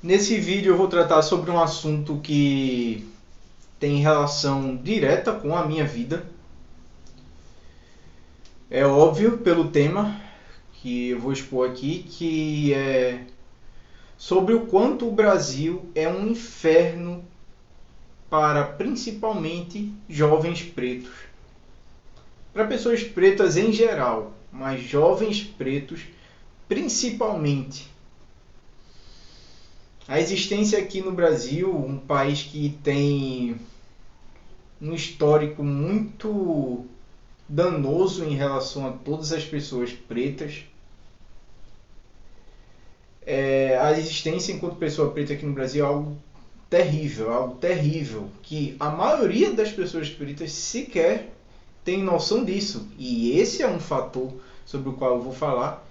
Nesse vídeo eu vou tratar sobre um assunto que tem relação direta com a minha vida. É óbvio pelo tema que eu vou expor aqui, que é sobre o quanto o Brasil é um inferno para principalmente jovens pretos. Para pessoas pretas em geral, mas jovens pretos principalmente. A existência aqui no Brasil, um país que tem um histórico muito danoso em relação a todas as pessoas pretas. A existência enquanto pessoa preta aqui no Brasil é algo terrível, que a maioria das pessoas pretas sequer tem noção disso. E esse é um fator sobre o qual eu vou falar,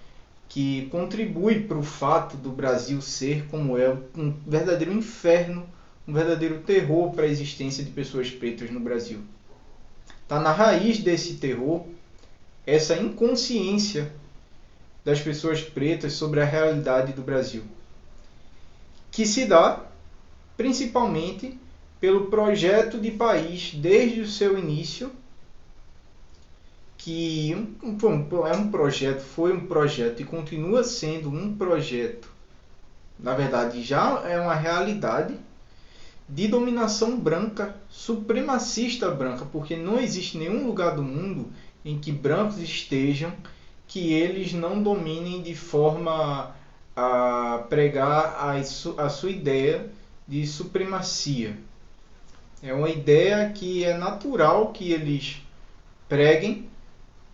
que contribui para o fato do Brasil ser como é, um verdadeiro inferno, um verdadeiro terror para a existência de pessoas pretas no Brasil. Está na raiz desse terror essa inconsciência das pessoas pretas sobre a realidade do Brasil, que se dá principalmente pelo projeto de país desde o seu início, que foi um projeto e continua sendo um projeto, na verdade já é uma realidade, de dominação branca, supremacista branca, porque não existe nenhum lugar do mundo em que brancos estejam que eles não dominem de forma a pregar a sua ideia de supremacia. É uma ideia que é natural que eles preguem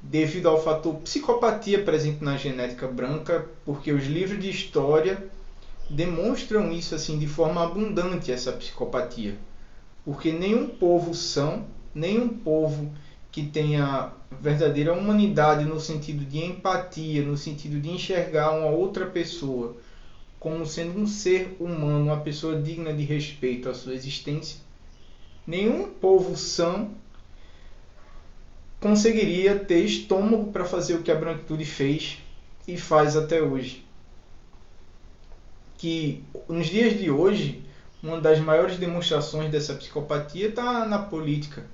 devido ao fator psicopatia presente na genética branca, porque os livros de história demonstram isso assim de forma abundante, essa psicopatia. Porque nenhum povo são, nenhum povo que tenha verdadeira humanidade no sentido de empatia, no sentido de enxergar uma outra pessoa como sendo um ser humano, uma pessoa digna de respeito à sua existência, nenhum povo são conseguiria ter estômago para fazer o que a branquitude fez e faz até hoje. Que nos dias de hoje, uma das maiores demonstrações dessa psicopatia está na política.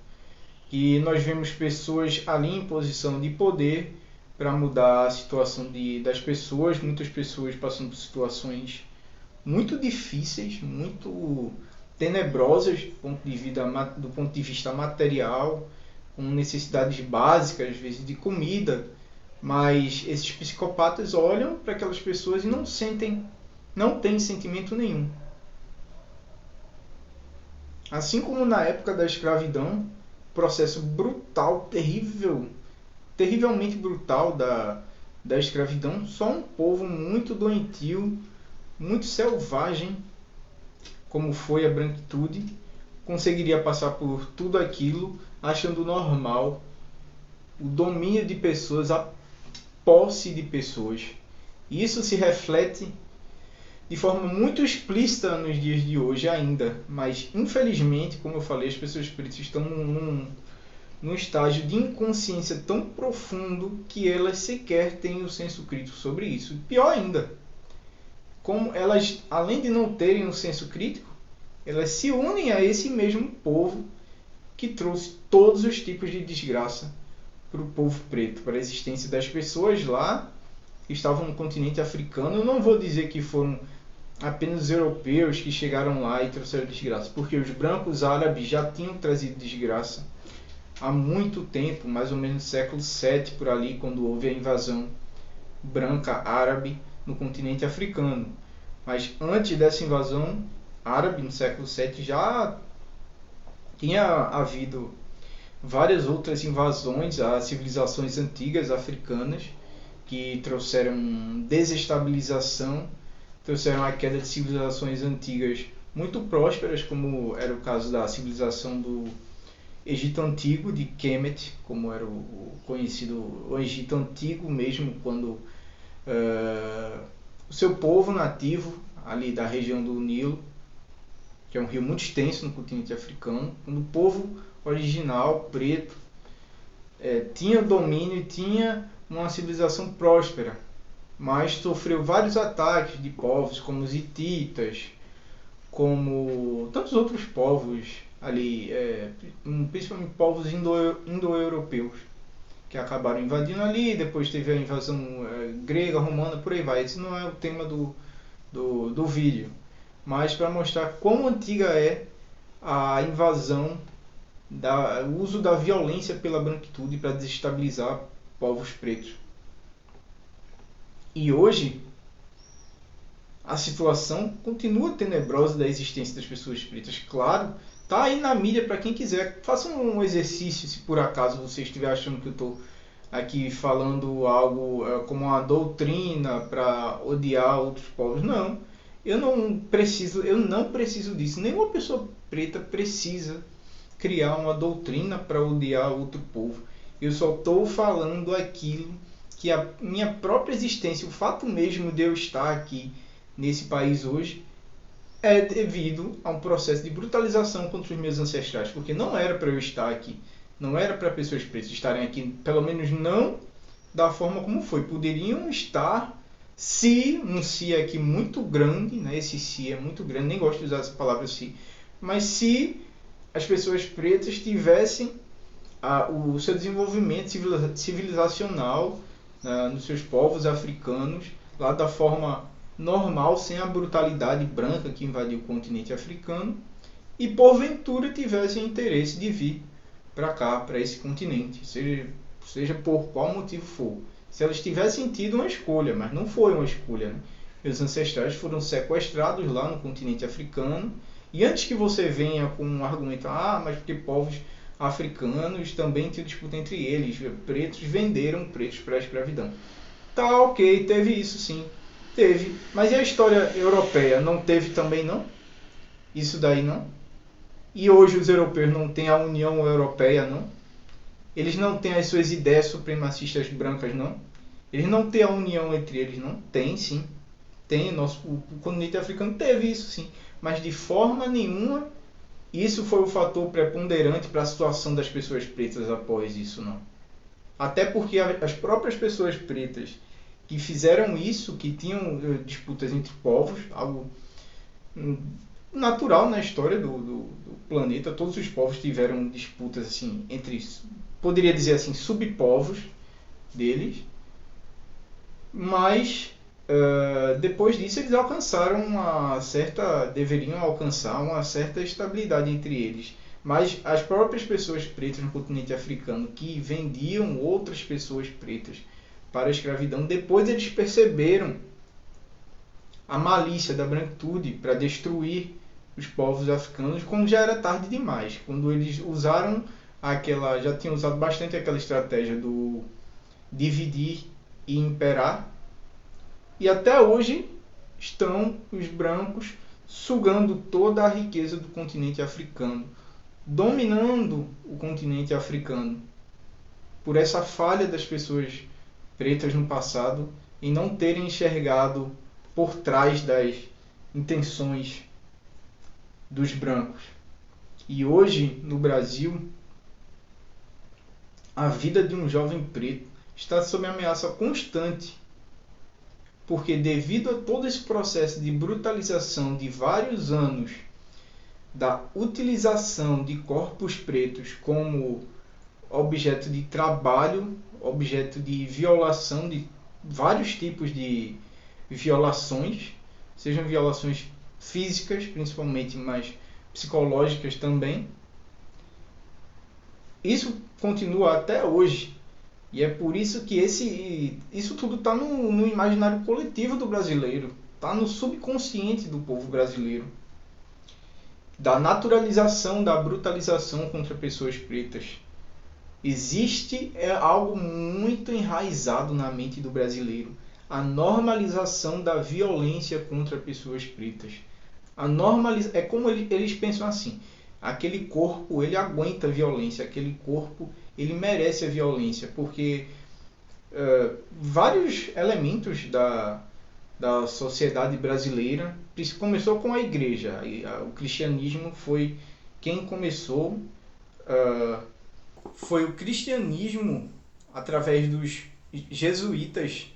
E nós vemos pessoas ali em posição de poder para mudar a situação das pessoas, muitas pessoas passando por situações muito difíceis, muito tenebrosas do ponto de vista material, com necessidades básicas, às vezes de comida, mas esses psicopatas olham para aquelas pessoas e não têm sentimento nenhum. Assim como na época da escravidão, processo brutal, terrivelmente brutal da escravidão, só um povo muito doentio, muito selvagem, como foi a branquitude, conseguiria passar por tudo aquilo achando normal o domínio de pessoas, a posse de pessoas. E isso se reflete de forma muito explícita nos dias de hoje ainda, mas infelizmente, como eu falei, as pessoas pretas estão num estágio de inconsciência tão profundo que elas sequer têm o senso crítico sobre isso. E pior ainda, como elas, além de não terem um senso crítico, elas se unem a esse mesmo povo que trouxe todos os tipos de desgraça para o povo preto, para a existência das pessoas lá que estavam no continente africano. Eu não vou dizer que foram apenas os europeus que chegaram lá e trouxeram desgraça, porque os brancos árabes já tinham trazido desgraça há muito tempo, mais ou menos no século VII por ali, quando houve a invasão branca árabe no continente africano. Mas antes dessa invasão árabe, no século VII, já tinha havido várias outras invasões a civilizações antigas africanas que trouxeram desestabilização, trouxeram a queda de civilizações antigas muito prósperas, como era o caso da civilização do Egito Antigo, de Kemet, como era o conhecido o Egito Antigo mesmo, quando o seu povo nativo, ali da região do Nilo, que é um rio muito extenso no continente africano, quando o povo original, preto, tinha domínio e tinha uma civilização próspera. mas sofreu vários ataques de povos como os hititas, como tantos outros povos ali, principalmente povos indo-europeus, que acabaram invadindo ali. Depois teve a invasão grega, romana, por aí vai. Esse não é o tema do vídeo, mas para mostrar quão antiga é a invasão, o uso da violência pela branquitude para desestabilizar povos pretos. E hoje a situação continua tenebrosa da existência das pessoas pretas. Claro, tá aí na mídia para quem quiser. Faça um exercício, se por acaso você estiver achando que eu estou aqui falando algo como uma doutrina para odiar outros povos. Não, eu não preciso disso. Nenhuma pessoa preta precisa criar uma doutrina para odiar outro povo. Eu só estou falando aquilo que a minha própria existência, o fato mesmo de eu estar aqui nesse país hoje, é devido a um processo de brutalização contra os meus ancestrais, porque não era para eu estar aqui, não era para pessoas pretas estarem aqui, pelo menos não da forma como foi. Poderiam estar se, um se aqui muito grande, né? Esse se é muito grande, nem gosto de usar essa palavra se, mas se as pessoas pretas tivessem o seu desenvolvimento civilizacional nos seus povos africanos, lá da forma normal, sem a brutalidade branca que invadiu o continente africano, e porventura tivessem interesse de vir para cá, para esse continente, seja por qual motivo for. Se elas tivessem tido uma escolha, mas não foi uma escolha, né? Meus ancestrais foram sequestrados lá no continente africano, e antes que você venha com um argumento, mas porque povos africanos também tinham disputa entre eles, pretos venderam pretos para a escravidão. Tá, ok, teve isso sim, teve. Mas e a história europeia? Não teve também não? Isso daí não? E hoje os europeus não têm a União Europeia não? Eles não têm as suas ideias supremacistas brancas não? Eles não têm a união entre eles não? Tem sim. Tem, o continente africano teve isso sim. Mas de forma nenhuma isso foi o fator preponderante para a situação das pessoas pretas após isso, não. Até porque as próprias pessoas pretas que fizeram isso, que tinham disputas entre povos, algo natural na história do planeta, todos os povos tiveram disputas assim, entre, poderia dizer assim, subpovos deles, mas depois disso eles deveriam alcançar uma certa estabilidade entre eles. Mas as próprias pessoas pretas no continente africano que vendiam outras pessoas pretas para a escravidão, depois eles perceberam a malícia da branquitude para destruir os povos africanos, quando já era tarde demais, quando eles usaram já tinham usado bastante aquela estratégia do dividir e imperar. E até hoje estão os brancos sugando toda a riqueza do continente africano, dominando o continente africano, por essa falha das pessoas pretas no passado em não terem enxergado por trás das intenções dos brancos. E hoje, no Brasil, a vida de um jovem preto está sob ameaça constante, porque devido a todo esse processo de brutalização de vários anos da utilização de corpos pretos como objeto de trabalho, objeto de violação, de vários tipos de violações, sejam violações físicas principalmente, mas psicológicas também. Isso continua até hoje. E é por isso que isso tudo está no imaginário coletivo do brasileiro, está no subconsciente do povo brasileiro, da naturalização, da brutalização contra pessoas pretas. Existe algo muito enraizado na mente do brasileiro, a normalização da violência contra pessoas pretas. É como eles pensam assim: aquele corpo ele aguenta a violência, aquele corpo ele merece a violência, porque vários elementos da sociedade brasileira, começou com a igreja, o cristianismo foi quem começou, foi o cristianismo através dos jesuítas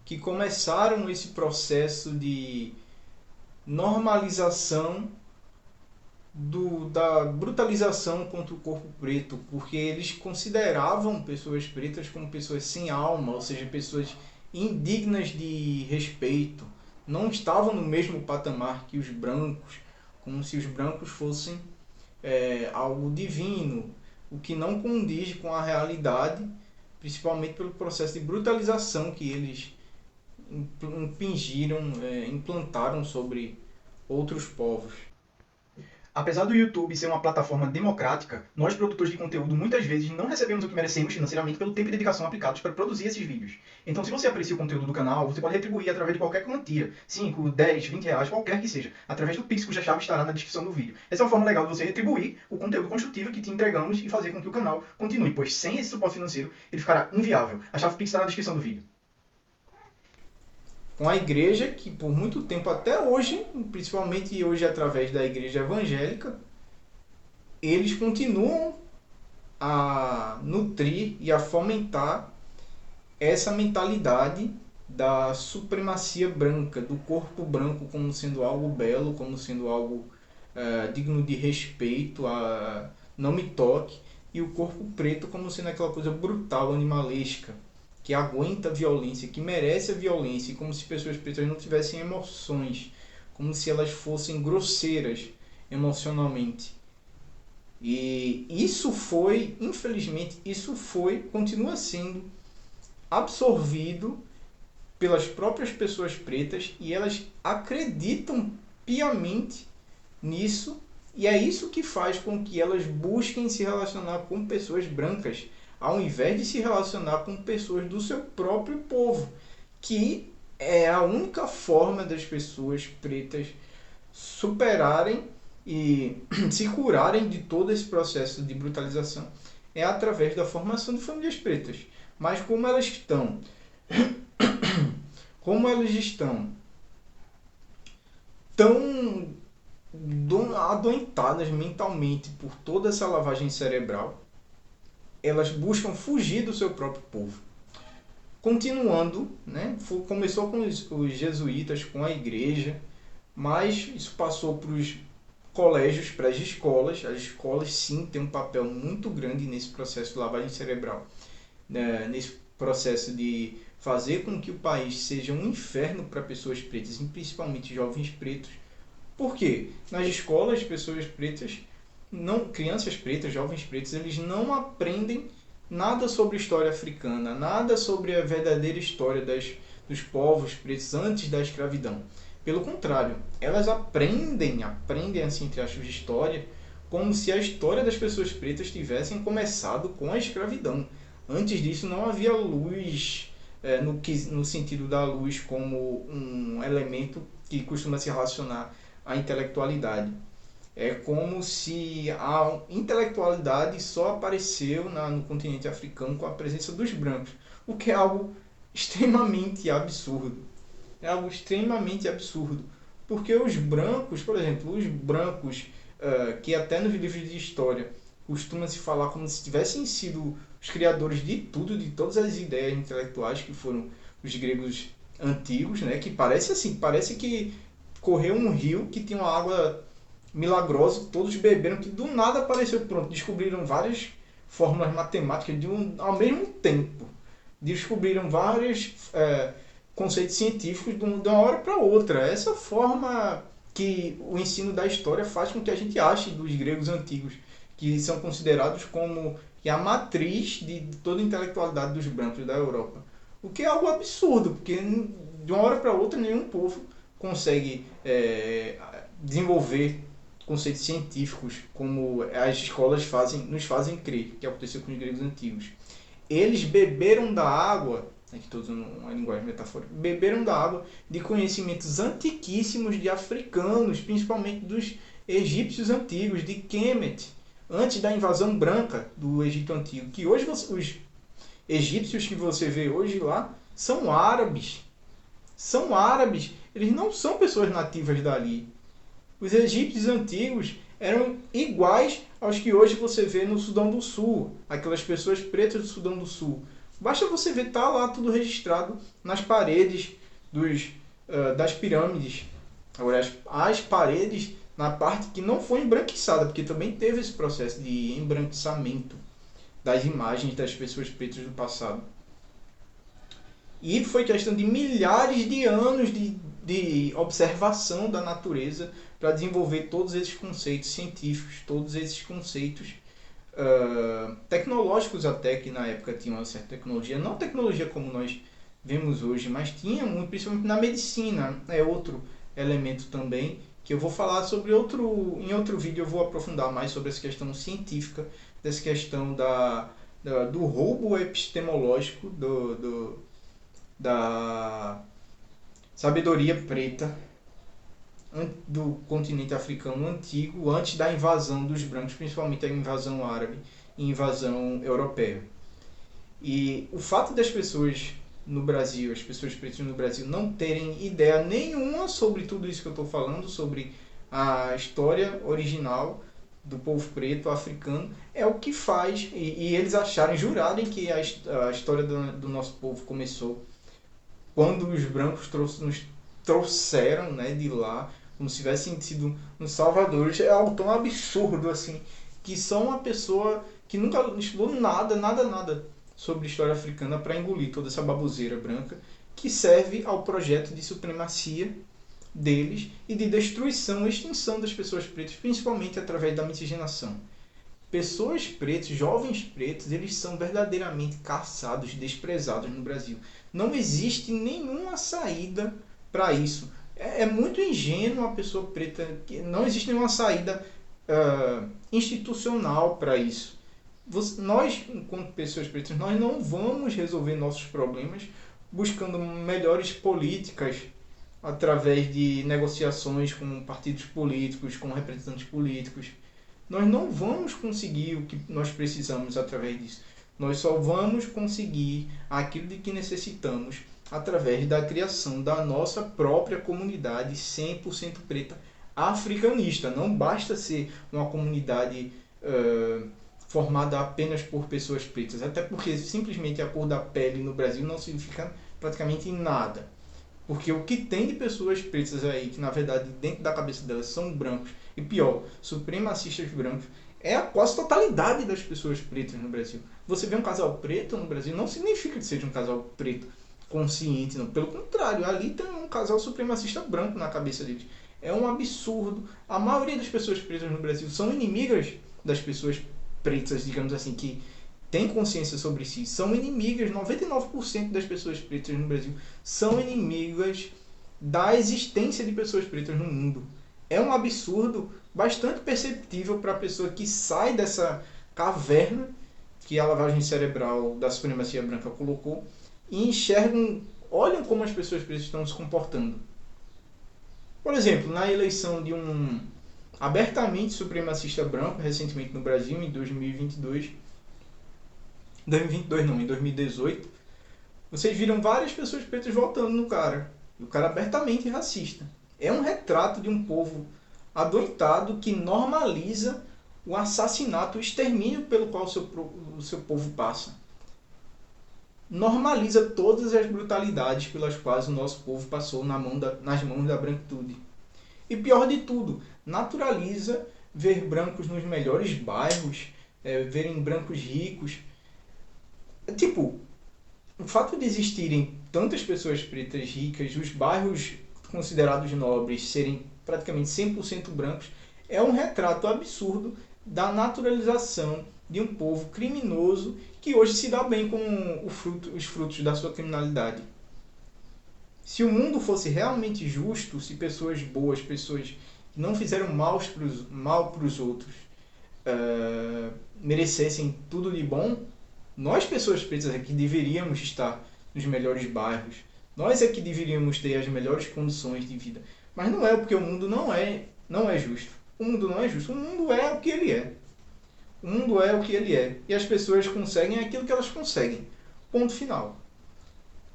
que começaram esse processo de normalização da brutalização contra o corpo preto, porque eles consideravam pessoas pretas como pessoas sem alma, ou seja, pessoas indignas de respeito, não estavam no mesmo patamar que os brancos, como se os brancos fossem algo divino, o que não condiz com a realidade, principalmente pelo processo de brutalização que eles implantaram sobre outros povos. Apesar do YouTube ser uma plataforma democrática, nós produtores de conteúdo muitas vezes não recebemos o que merecemos financeiramente pelo tempo e dedicação aplicados para produzir esses vídeos. Então, se você aprecia o conteúdo do canal, você pode retribuir através de qualquer quantia, 5, 10, 20 reais, qualquer que seja, através do Pix, cuja chave estará na descrição do vídeo. Essa é uma forma legal de você retribuir o conteúdo construtivo que te entregamos e fazer com que o canal continue, pois sem esse suporte financeiro ele ficará inviável. A chave Pix está na descrição do vídeo. Com a igreja, que por muito tempo, até hoje, principalmente hoje através da igreja evangélica, eles continuam a nutrir e a fomentar essa mentalidade da supremacia branca, do corpo branco como sendo algo belo, como sendo algo digno de respeito, não me toque, e o corpo preto como sendo aquela coisa brutal, animalesca, que aguenta a violência, que merece a violência, como se pessoas pretas não tivessem emoções, como se elas fossem grosseiras emocionalmente. E isso foi, infelizmente, continua sendo absorvido pelas próprias pessoas pretas e elas acreditam piamente nisso, e é isso que faz com que elas busquem se relacionar com pessoas brancas, ao invés de se relacionar com pessoas do seu próprio povo, que é a única forma das pessoas pretas superarem e se curarem de todo esse processo de brutalização, é através da formação de famílias pretas. Mas como elas estão tão adoentadas mentalmente por toda essa lavagem cerebral, elas buscam fugir do seu próprio povo. Continuando, né? Começou com os jesuítas, com a igreja, mas isso passou para os colégios, para as escolas. As escolas, sim, têm um papel muito grande nesse processo de lavagem cerebral, né? Nesse processo de fazer com que o país seja um inferno para pessoas pretas, e principalmente jovens pretos. Por quê? Nas escolas, pessoas pretas, crianças pretas, jovens pretos, eles não aprendem nada sobre história africana, nada sobre a verdadeira história dos povos pretos antes da escravidão. Pelo contrário, elas aprendem assim, entre aspas, história, como se a história das pessoas pretas tivessem começado com a escravidão. Antes disso não havia luz, no sentido da luz como um elemento que costuma se relacionar à intelectualidade. É como se a intelectualidade só apareceu no continente africano com a presença dos brancos, o que é algo extremamente absurdo. É algo extremamente absurdo, porque os brancos, por exemplo, que até nos livros de história costuma se falar como se tivessem sido os criadores de tudo, de todas as ideias intelectuais que foram os gregos antigos, né? Que parece que correu um rio que tinha uma água milagrosa, todos beberam, que do nada apareceu, pronto, descobriram várias fórmulas matemáticas ao mesmo tempo, descobriram vários conceitos científicos de uma hora para outra. Essa forma que o ensino da história faz com que a gente ache dos gregos antigos, que são considerados como a matriz de toda a intelectualidade dos brancos da Europa. O que é algo absurdo, porque de uma hora para outra nenhum povo consegue desenvolver conceitos científicos como as escolas nos fazem crer, que aconteceu com os gregos antigos. Eles beberam da água, aqui estou usando uma linguagem metafórica, beberam da água de conhecimentos antiquíssimos de africanos, principalmente dos egípcios antigos, de Kemet, antes da invasão branca do Egito Antigo, que hoje os egípcios que você vê hoje lá são árabes. São árabes, eles não são pessoas nativas dali. Os egípcios antigos eram iguais aos que hoje você vê no Sudão do Sul, aquelas pessoas pretas do Sudão do Sul. Basta você ver, tá lá tudo registrado nas paredes das pirâmides. Agora, as paredes na parte que não foi embranquiçada, porque também teve esse processo de embranquiçamento das imagens das pessoas pretas do passado. E foi questão de milhares de anos de observação da natureza para desenvolver todos esses conceitos científicos, todos esses conceitos tecnológicos até, que na época tinham uma certa tecnologia, não tecnologia como nós vemos hoje, mas tinha muito, principalmente na medicina, é outro elemento também, que eu vou falar sobre em outro vídeo eu vou aprofundar mais sobre essa questão científica, dessa questão do roubo epistemológico da sabedoria preta do continente africano antigo, antes da invasão dos brancos, principalmente a invasão árabe e invasão europeia. E o fato das pessoas no Brasil, as pessoas pretas no Brasil, não terem ideia nenhuma sobre tudo isso que eu estou falando, sobre a história original do povo preto africano, é o que faz, e eles jurarem que a história do nosso povo começou quando os brancos nos trouxeram, né, de lá, como se tivessem sido uns salvadores. É algo tão absurdo assim, que só uma pessoa que nunca estudou nada sobre história africana para engolir toda essa baboseira branca, que serve ao projeto de supremacia deles e de destruição e extinção das pessoas pretas, principalmente através da miscigenação. Pessoas pretas, jovens pretos, eles são verdadeiramente caçados, desprezados no Brasil. Não existe nenhuma saída para isso. É muito ingênuo a pessoa preta, não existe nenhuma saída institucional para isso. Nós, enquanto pessoas pretas, nós não vamos resolver nossos problemas buscando melhores políticas através de negociações com partidos políticos, com representantes políticos. Nós não vamos conseguir o que nós precisamos através disso. Nós só vamos conseguir aquilo de que necessitamos através da criação da nossa própria comunidade 100% preta africanista. Não basta ser uma comunidade formada apenas por pessoas pretas, até porque simplesmente a cor da pele no Brasil não significa praticamente nada. Porque o que tem de pessoas pretas aí, que na verdade dentro da cabeça delas são brancos, e pior, supremacistas brancos, é a quase totalidade das pessoas pretas no Brasil. Você vê um casal preto no Brasil, não significa que seja um casal preto consciente, não. Pelo contrário, ali tem um casal supremacista branco na cabeça deles. É um absurdo. A maioria das pessoas pretas no Brasil são inimigas das pessoas pretas, digamos assim, que têm consciência sobre si. São inimigas, 99% das pessoas pretas no Brasil são inimigas da existência de pessoas pretas no mundo. É um absurdo bastante perceptível para a pessoa que sai dessa caverna que a lavagem cerebral da supremacia branca colocou e olham como as pessoas pretas estão se comportando. Por exemplo, na eleição de um abertamente supremacista branco, recentemente no Brasil, em 2022, em 2018, vocês viram várias pessoas pretas votando no cara. E o cara abertamente racista. É um retrato de um povo adoitado que normaliza o assassinato, o extermínio pelo qual o seu povo passa. Normaliza todas as brutalidades pelas quais o nosso povo passou nas mãos da branquitude. E pior de tudo, naturaliza ver brancos nos melhores bairros, verem brancos ricos. Tipo, o fato de existirem tantas pessoas pretas ricas, os bairros considerados nobres serem praticamente 100% brancos, é um retrato absurdo da naturalização de um povo criminoso que hoje se dá bem com os frutos da sua criminalidade. Se o mundo fosse realmente justo, se pessoas boas, pessoas que não fizeram mal para os outros, merecessem tudo de bom, nós, pessoas pretas, é que deveríamos estar nos melhores bairros. Nós é que deveríamos ter as melhores condições de vida. Mas não é, porque o mundo não é justo. O mundo não é justo. O mundo é o que ele é. O mundo é o que ele é. E as pessoas conseguem aquilo que elas conseguem. Ponto final.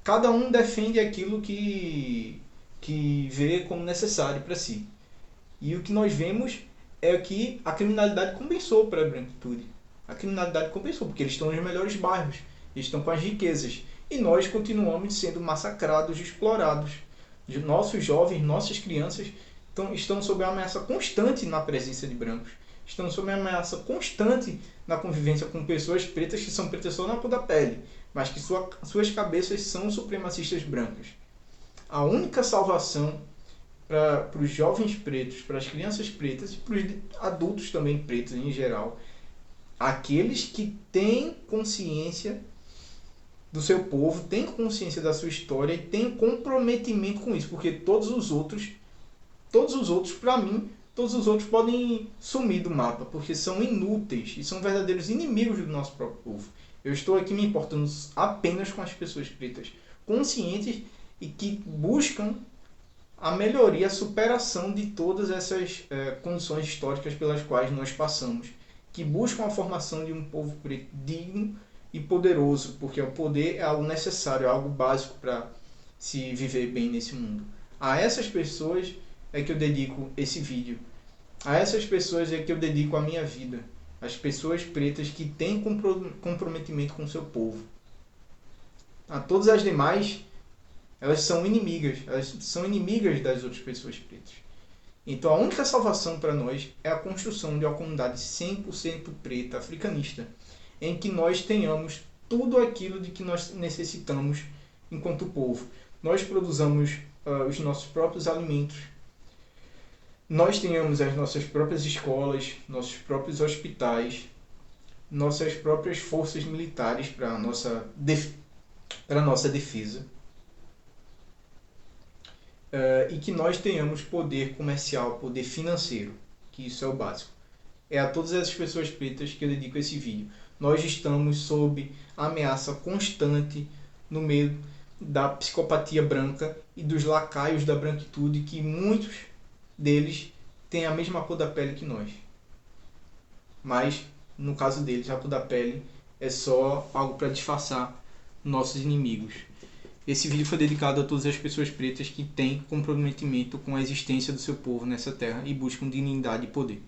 Cada um defende aquilo que vê como necessário para si. E o que nós vemos é que a criminalidade compensou para a branquitude. A criminalidade compensou, porque eles estão nos melhores bairros. estão com as riquezas. E nós continuamos sendo massacrados, explorados. Nossos jovens, nossas crianças estão sob a ameaça constante na presença de brancos. Estão sob a ameaça constante na convivência com pessoas pretas que são pretas só na cor da pele, mas que suas cabeças são supremacistas brancas. A única salvação para os jovens pretos, para as crianças pretas e para os adultos também pretos em geral, aqueles que têm consciência do seu povo, têm consciência da sua história e têm comprometimento com isso, porque todos os outros, para mim, todos os outros podem sumir do mapa, porque são inúteis e são verdadeiros inimigos do nosso próprio povo. Eu estou aqui me importando apenas com as pessoas pretas, conscientes e que buscam a melhoria, a superação de todas essas condições históricas pelas quais nós passamos, que buscam a formação de um povo preto digno e poderoso, porque o poder é algo necessário, é algo básico para se viver bem nesse mundo. A essas pessoas é que eu dedico esse vídeo. A essas pessoas é que eu dedico a minha vida. As pessoas pretas que têm comprometimento com o seu povo. A todas as demais, elas são inimigas das outras pessoas pretas. Então a única salvação para nós é a construção de uma comunidade 100% preta, africanista, em que nós tenhamos tudo aquilo de que nós necessitamos enquanto povo. Nós produzamos os nossos próprios alimentos, nós tenhamos as nossas próprias escolas, nossos próprios hospitais, nossas próprias forças militares para a nossa defesa, e que nós tenhamos poder comercial, poder financeiro, que isso é o básico. É a todas essas pessoas pretas que eu dedico esse vídeo. Nós estamos sob ameaça constante no meio da psicopatia branca e dos lacaios da branquitude, que muitos deles têm a mesma cor da pele que nós. Mas, no caso deles, a cor da pele é só algo para disfarçar nossos inimigos. Esse vídeo foi dedicado a todas as pessoas pretas que têm comprometimento com a existência do seu povo nessa terra e buscam dignidade e poder.